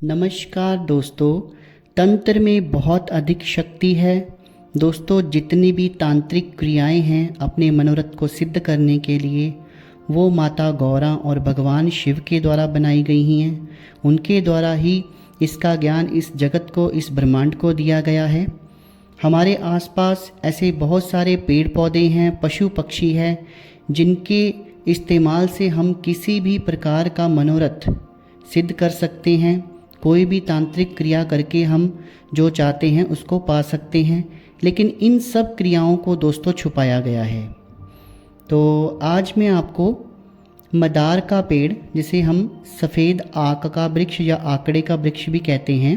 नमस्कार दोस्तों। तंत्र में बहुत अधिक शक्ति है दोस्तों। जितनी भी तांत्रिक क्रियाएं हैं अपने मनोरथ को सिद्ध करने के लिए, वो माता गौरा और भगवान शिव के द्वारा बनाई गई हैं। उनके द्वारा ही इसका ज्ञान इस जगत को, इस ब्रह्मांड को दिया गया है। हमारे आसपास ऐसे बहुत सारे पेड़ पौधे हैं, पशु पक्षी हैं, जिनके इस्तेमाल से हम किसी भी प्रकार का मनोरथ सिद्ध कर सकते हैं। कोई भी तांत्रिक क्रिया करके हम जो चाहते हैं उसको पा सकते हैं, लेकिन इन सब क्रियाओं को दोस्तों छुपाया गया है। तो आज मैं आपको मदार का पेड़, जिसे हम सफ़ेद आक का वृक्ष या आकड़े का वृक्ष भी कहते हैं,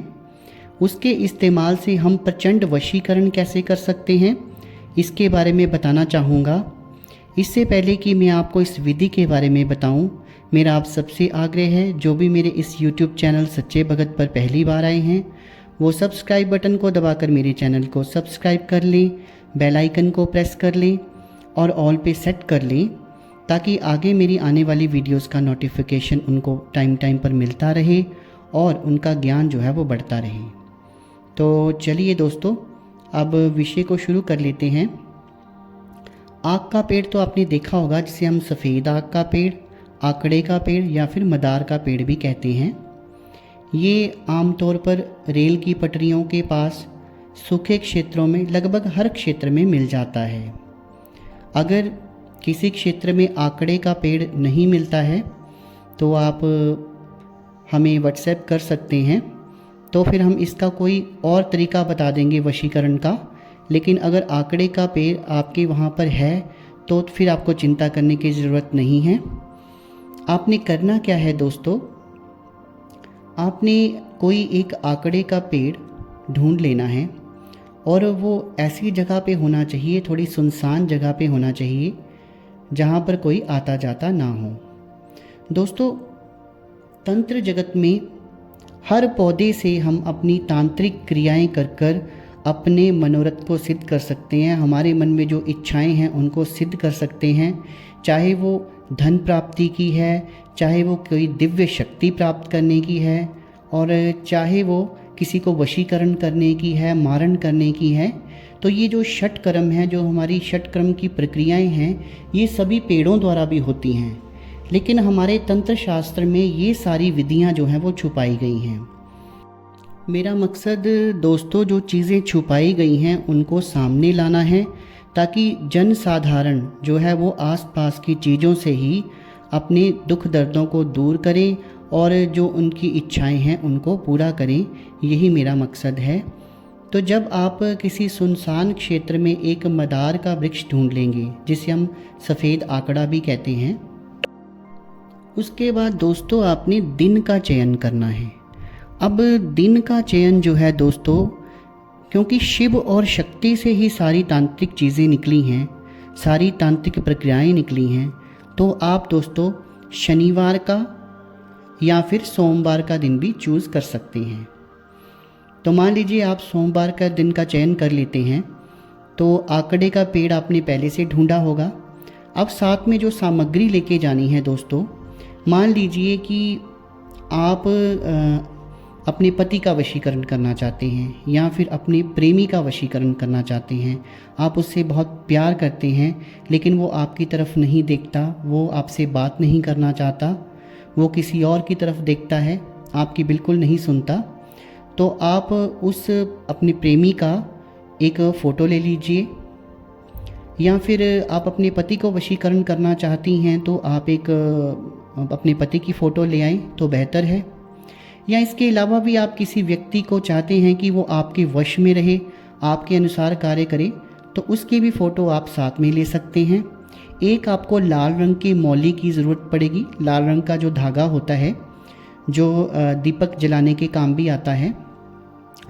उसके इस्तेमाल से हम प्रचंड वशीकरण कैसे कर सकते हैं, इसके बारे में बताना चाहूँगा। इससे पहले कि मैं आपको इस विधि के बारे में बताऊं, मेरा आप सबसे आग्रह है, जो भी मेरे इस YouTube चैनल सच्चे भगत पर पहली बार आए हैं, वो सब्सक्राइब बटन को दबाकर मेरे चैनल को सब्सक्राइब कर लें, बेल आइकन को प्रेस कर लें और ऑल पे सेट कर लें, ताकि आगे मेरी आने वाली वीडियोस का नोटिफिकेशन उनको टाइम टाइम पर मिलता रहे और उनका ज्ञान जो है वो बढ़ता रहे। तो चलिए दोस्तों, अब विषय को शुरू कर लेते हैं। आक का पेड़ तो आपने देखा होगा, जिसे हम सफ़ेद आक का पेड़, आकड़े का पेड़ या फिर मदार का पेड़ भी कहते हैं। ये आमतौर पर रेल की पटरियों के पास, सूखे क्षेत्रों में, लगभग हर क्षेत्र में मिल जाता है। अगर किसी क्षेत्र में आकड़े का पेड़ नहीं मिलता है तो आप हमें व्हाट्सएप कर सकते हैं, तो फिर हम इसका कोई और तरीका बता देंगे वशीकरण का। लेकिन अगर आकड़े का पेड़ आपके वहाँ पर है तो फिर आपको चिंता करने की ज़रूरत नहीं है। आपने करना क्या है दोस्तों, आपने कोई एक आकड़े का पेड़ ढूंढ लेना है और वो ऐसी जगह पे होना चाहिए, थोड़ी सुनसान जगह पे होना चाहिए, जहाँ पर कोई आता जाता ना हो। दोस्तों, तंत्र जगत में हर पौधे से हम अपनी तांत्रिक क्रियाएं कर कर अपने मनोरथ को सिद्ध कर सकते हैं। हमारे मन में जो इच्छाएं हैं उनको सिद्ध कर सकते हैं, चाहे वो धन प्राप्ति की है, चाहे वो कोई दिव्य शक्ति प्राप्त करने की है, और चाहे वो किसी को वशीकरण करने की है, मारण करने की है। तो ये जो षट कर्म है, जो हमारी षट कर्म की प्रक्रियाएं हैं, ये सभी पेड़ों द्वारा भी होती हैं। लेकिन हमारे तंत्र शास्त्र में ये सारी विधियां जो हैं वो छुपाई गई हैं। मेरा मकसद दोस्तों, जो चीज़ें छुपाई गई हैं उनको सामने लाना है, ताकि जन साधारण जो है वो आसपास की चीज़ों से ही अपने दुख दर्दों को दूर करें और जो उनकी इच्छाएं हैं उनको पूरा करें। यही मेरा मकसद है। तो जब आप किसी सुनसान क्षेत्र में एक मदार का वृक्ष ढूंढ लेंगे, जिसे हम सफ़ेद आकड़ा भी कहते हैं, उसके बाद दोस्तों आपने दिन का चयन करना है। अब दिन का चयन जो है दोस्तों, क्योंकि शिव और शक्ति से ही सारी तांत्रिक चीज़ें निकली हैं, सारी तांत्रिक प्रक्रियाएं निकली हैं, तो आप दोस्तों शनिवार का या फिर सोमवार का दिन भी चूज़ कर सकते हैं। तो मान लीजिए आप सोमवार का दिन का चयन कर लेते हैं, तो आकड़े का पेड़ आपने पहले से ढूंढा होगा। अब साथ में जो सामग्री लेके जानी है दोस्तों, मान लीजिए कि आप अपने पति का वशीकरण करना चाहते हैं या फिर अपने प्रेमी का वशीकरण करना चाहते हैं। आप उससे बहुत प्यार करते हैं, लेकिन वो आपकी तरफ नहीं देखता, वो आपसे बात नहीं करना चाहता, वो किसी और की तरफ देखता है, आपकी बिल्कुल नहीं सुनता। तो आप उस अपने प्रेमी का एक फ़ोटो ले लीजिए, या फिर आप अपने पति को वशीकरण करना चाहती हैं तो आप एक अपने पति की फ़ोटो ले आएँ तो बेहतर है। या इसके अलावा भी आप किसी व्यक्ति को चाहते हैं कि वो आपके वश में रहे, आपके अनुसार कार्य करे, तो उसकी भी फ़ोटो आप साथ में ले सकते हैं। एक आपको लाल रंग के मौली की ज़रूरत पड़ेगी। लाल रंग का जो धागा होता है, जो दीपक जलाने के काम भी आता है,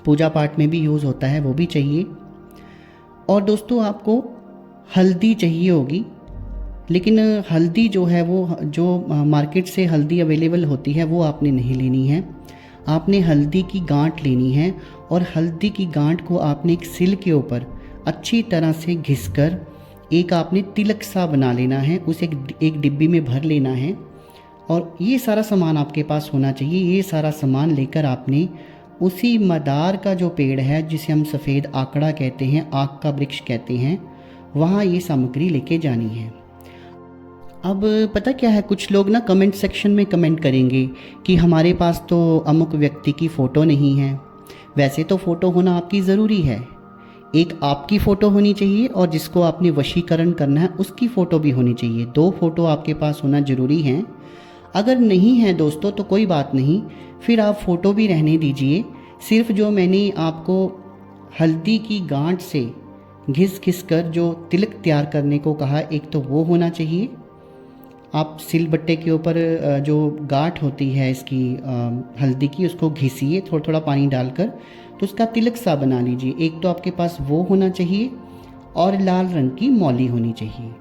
पूजा पाठ में भी यूज़ होता है, वो भी चाहिए। और दोस्तों आपको हल्दी चाहिए होगी, लेकिन हल्दी जो है वो जो मार्केट से हल्दी अवेलेबल होती है वो आपने नहीं लेनी है। आपने हल्दी की गांठ लेनी है और हल्दी की गांठ को आपने एक सिल के ऊपर अच्छी तरह से घिसकर एक आपने तिलक सा बना लेना है, उसे एक डिब्बी में भर लेना है। और ये सारा सामान आपके पास होना चाहिए। ये सारा सामान लेकर आपने उसी मदार का जो पेड़ है, जिसे हम सफ़ेद आकड़ा कहते हैं, आक का वृक्ष कहते हैं, वहाँ ये सामग्री लेके जानी है। अब पता क्या है, कुछ लोग ना कमेंट सेक्शन में कमेंट करेंगे कि हमारे पास तो अमुक व्यक्ति की फ़ोटो नहीं है। वैसे तो फ़ोटो होना आपकी ज़रूरी है। एक आपकी फ़ोटो होनी चाहिए और जिसको आपने वशीकरण करना है उसकी फ़ोटो भी होनी चाहिए। 2 फ़ोटो आपके पास होना ज़रूरी है। अगर नहीं है दोस्तों तो कोई बात नहीं, फिर आप फ़ोटो भी रहने दीजिए। सिर्फ जो मैंने आपको हल्दी की गांठ से घिस घिस कर जो तिलक तैयार करने को कहा, एक तो वो होना चाहिए। आप सिलबट्टे के ऊपर जो गांठ होती है इसकी हल्दी की, उसको घिसिए थोड़ा थोड़ा पानी डालकर, तो उसका तिलक सा बना लीजिए। एक तो आपके पास वो होना चाहिए और लाल रंग की मौली होनी चाहिए।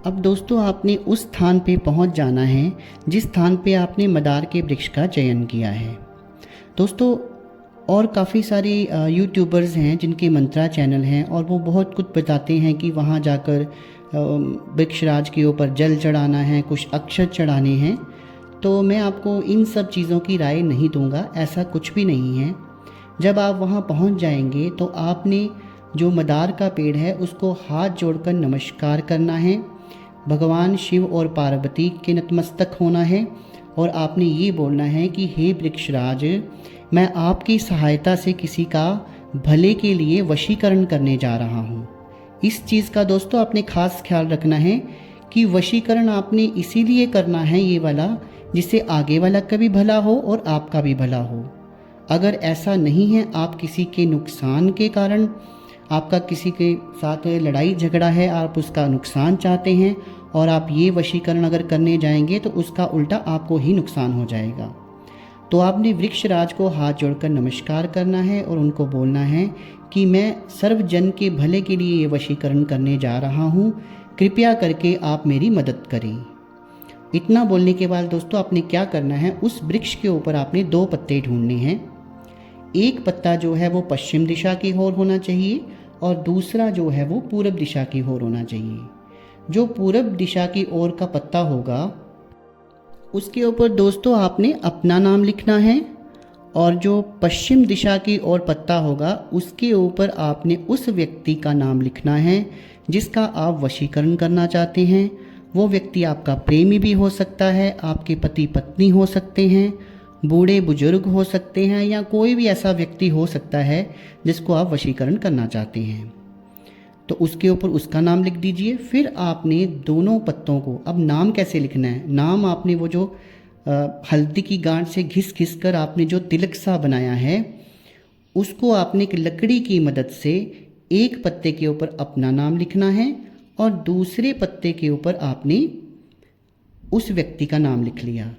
अब दोस्तों आपने उस स्थान पे पहुंच जाना है जिस स्थान पे आपने मदार के वृक्ष का चयन किया है। दोस्तों और काफ़ी सारे यूट्यूबर्स हैं जिनके मंत्रा चैनल हैं और वो बहुत कुछ बताते हैं कि वहाँ जाकर वृक्षराज के ऊपर जल चढ़ाना है, कुछ अक्षत चढ़ाने हैं। तो मैं आपको इन सब चीज़ों की राय नहीं दूंगा, ऐसा कुछ भी नहीं है। जब आप वहाँ पहुँच जाएंगे तो आपने जो मदार का पेड़ है उसको हाथ जोड़कर नमस्कार करना है, भगवान शिव और पार्वती के नतमस्तक होना है और आपने ये बोलना है कि हे वृक्षराज, मैं आपकी सहायता से किसी का भले के लिए वशीकरण करने जा रहा हूँ। इस चीज़ का दोस्तों आपने खास ख्याल रखना है कि वशीकरण आपने इसीलिए करना है ये वाला, जिससे आगे वाला का भी भला हो और आपका भी भला हो। अगर ऐसा नहीं है, आप किसी के नुकसान के कारण, आपका किसी के साथ लड़ाई झगड़ा है, आप उसका नुकसान चाहते हैं और आप ये वशीकरण अगर करने जाएंगे तो उसका उल्टा आपको ही नुकसान हो जाएगा। तो आपने वृक्षराज को हाथ जोड़कर नमस्कार करना है और उनको बोलना है कि मैं सर्व जन के भले के लिए ये वशीकरण करने जा रहा हूँ, कृपया करके आप मेरी मदद करें। इतना बोलने के बाद दोस्तों आपने क्या करना है, उस वृक्ष के ऊपर आपने 2 पत्ते ढूंढने हैं। एक पत्ता जो है वो पश्चिम दिशा की ओर होना चाहिए और दूसरा जो है वो पूरब दिशा की ओर होना चाहिए। जो पूरब दिशा की ओर का पत्ता होगा उसके ऊपर दोस्तों आपने अपना नाम लिखना है और जो पश्चिम दिशा की ओर पत्ता होगा उसके ऊपर आपने उस व्यक्ति का नाम लिखना है जिसका आप वशीकरण करना चाहते हैं। वो व्यक्ति आपका प्रेमी भी हो सकता है, आपके पति पत्नी हो सकते हैं, बूढ़े बुजुर्ग हो सकते हैं, या कोई भी ऐसा व्यक्ति हो सकता है जिसको आप वशीकरण करना चाहते हैं। तो उसके ऊपर उसका नाम लिख दीजिए। फिर आपने दोनों पत्तों को, अब नाम कैसे लिखना है, नाम आपने वो जो हल्दी की गांठ से घिस घिस कर आपने जो तिलक सा बनाया है उसको आपने एक लकड़ी की मदद से एक पत्ते के ऊपर अपना नाम लिखना है और दूसरे पत्ते के ऊपर आपने उस व्यक्ति का नाम लिख लिया।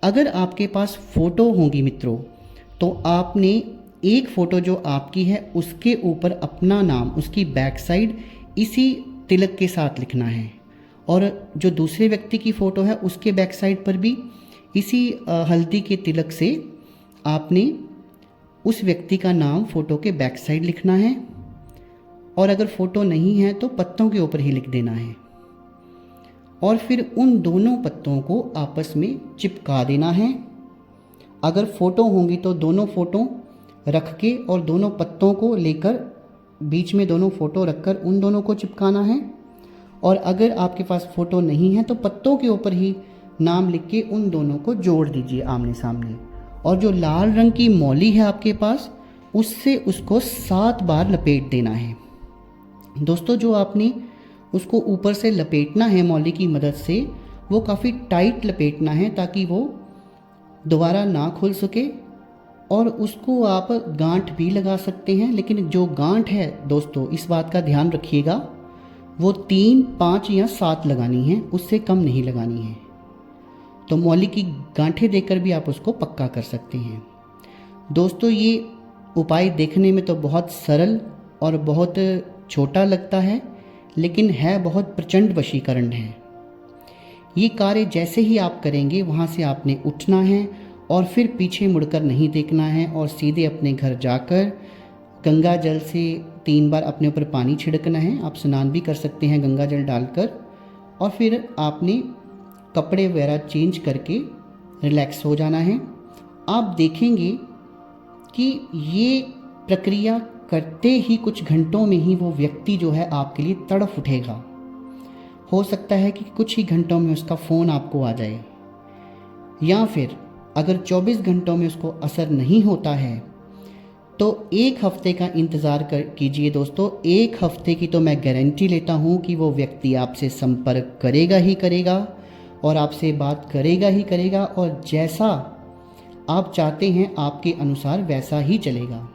अगर आपके पास फ़ोटो होंगी मित्रों तो आपने एक फ़ोटो जो आपकी है उसके ऊपर अपना नाम, उसकी बैक साइड इसी तिलक के साथ लिखना है और जो दूसरे व्यक्ति की फ़ोटो है उसके बैक साइड पर भी इसी हल्दी के तिलक से आपने उस व्यक्ति का नाम फ़ोटो के बैक साइड लिखना है और अगर फ़ोटो नहीं है तो पत्तों के ऊपर ही लिख देना है और फिर उन दोनों पत्तों को आपस में चिपका देना है। अगर फ़ोटो होंगी तो दोनों फ़ोटो रख के और दोनों पत्तों को लेकर बीच में दोनों फ़ोटो रखकर उन दोनों को चिपकाना है और अगर आपके पास फ़ोटो नहीं है तो पत्तों के ऊपर ही नाम लिख के उन दोनों को जोड़ दीजिए आमने सामने और जो लाल रंग की मौली है आपके पास उससे उसको 7 बार लपेट देना है। दोस्तों जो आपने उसको ऊपर से लपेटना है मौली की मदद से, वो काफ़ी टाइट लपेटना है ताकि वो दोबारा ना खुल सके और उसको आप गांठ भी लगा सकते हैं, लेकिन जो गांठ है दोस्तों इस बात का ध्यान रखिएगा वो 3, 5 या 7 लगानी है, उससे कम नहीं लगानी है। तो मौली की गांठें देकर भी आप उसको पक्का कर सकते हैं। दोस्तों ये उपाय देखने में तो बहुत सरल और बहुत छोटा लगता है लेकिन है बहुत प्रचंड वशीकरण है। ये कार्य जैसे ही आप करेंगे वहाँ से आपने उठना है और फिर पीछे मुड़कर नहीं देखना है और सीधे अपने घर जाकर गंगा जल से 3 बार अपने ऊपर पानी छिड़कना है। आप स्नान भी कर सकते हैं गंगा जल डालकर और फिर आपने कपड़े वगैरह चेंज करके रिलैक्स हो जाना है। आप देखेंगे कि ये प्रक्रिया करते ही कुछ घंटों में ही वो व्यक्ति जो है आपके लिए तड़फ उठेगा। हो सकता है कि कुछ ही घंटों में उसका फ़ोन आपको आ जाए, या फिर अगर 24 घंटों में उसको असर नहीं होता है तो 1 हफ्ते का इंतज़ार कीजिए दोस्तों। 1 हफ्ते की तो मैं गारंटी लेता हूँ कि वो व्यक्ति आपसे संपर्क करेगा ही करेगा और आपसे बात करेगा ही करेगा, और जैसा आप चाहते हैं आपके अनुसार वैसा ही चलेगा।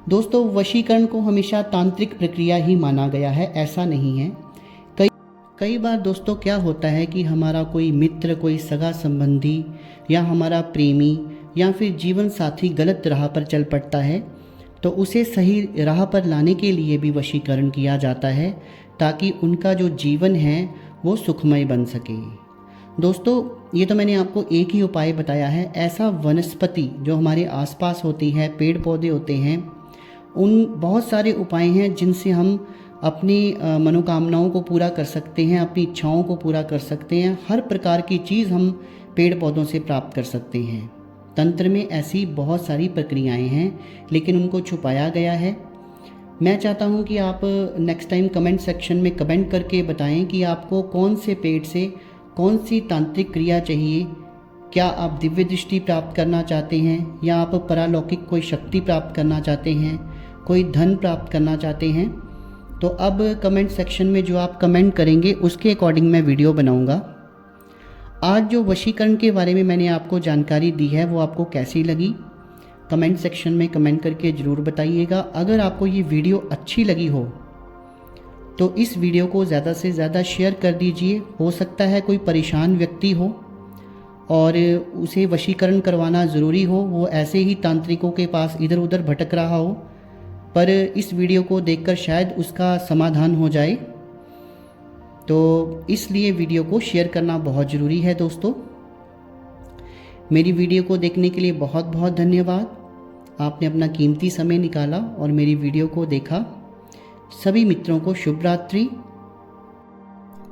दोस्तों, वशीकरण को हमेशा तांत्रिक प्रक्रिया ही माना गया है, ऐसा नहीं है। कई बार दोस्तों क्या होता है कि हमारा कोई मित्र, कोई सगा संबंधी या हमारा प्रेमी या फिर जीवन साथी गलत राह पर चल पड़ता है, तो उसे सही राह पर लाने के लिए भी वशीकरण किया जाता है ताकि उनका जो जीवन है वो सुखमय बन सके। दोस्तों, ये तो मैंने आपको एक ही उपाय बताया है। ऐसा वनस्पति जो हमारे आसपास होती है, पेड़ पौधे होते हैं, उन बहुत सारे उपाय हैं जिनसे हम अपनी मनोकामनाओं को पूरा कर सकते हैं, अपनी इच्छाओं को पूरा कर सकते हैं। हर प्रकार की चीज़ हम पेड़ पौधों से प्राप्त कर सकते हैं। तंत्र में ऐसी बहुत सारी प्रक्रियाएं हैं, लेकिन उनको छुपाया गया है। मैं चाहता हूं कि आप नेक्स्ट टाइम कमेंट सेक्शन में कमेंट करके बताएं कि आपको कौन से पेड़ से कौन सी तांत्रिक क्रिया चाहिए। क्या आप दिव्य दृष्टि प्राप्त करना चाहते हैं, या आप परालौकिक कोई शक्ति प्राप्त करना चाहते हैं, कोई धन प्राप्त करना चाहते हैं? तो अब कमेंट सेक्शन में जो आप कमेंट करेंगे उसके अकॉर्डिंग मैं वीडियो बनाऊंगा। आज जो वशीकरण के बारे में मैंने आपको जानकारी दी है वो आपको कैसी लगी, कमेंट सेक्शन में कमेंट करके ज़रूर बताइएगा। अगर आपको ये वीडियो अच्छी लगी हो तो इस वीडियो को ज़्यादा से ज़्यादा शेयर कर दीजिए। हो सकता है कोई परेशान व्यक्ति हो और उसे वशीकरण करवाना ज़रूरी हो, वो ऐसे ही तांत्रिकों के पास इधर उधर भटक रहा हो, पर इस वीडियो को देखकर शायद उसका समाधान हो जाए। तो इसलिए वीडियो को शेयर करना बहुत ज़रूरी है। दोस्तों, मेरी वीडियो को देखने के लिए बहुत बहुत धन्यवाद। आपने अपना कीमती समय निकाला और मेरी वीडियो को देखा। सभी मित्रों को शुभ रात्रि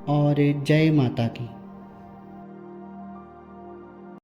और जय माता की।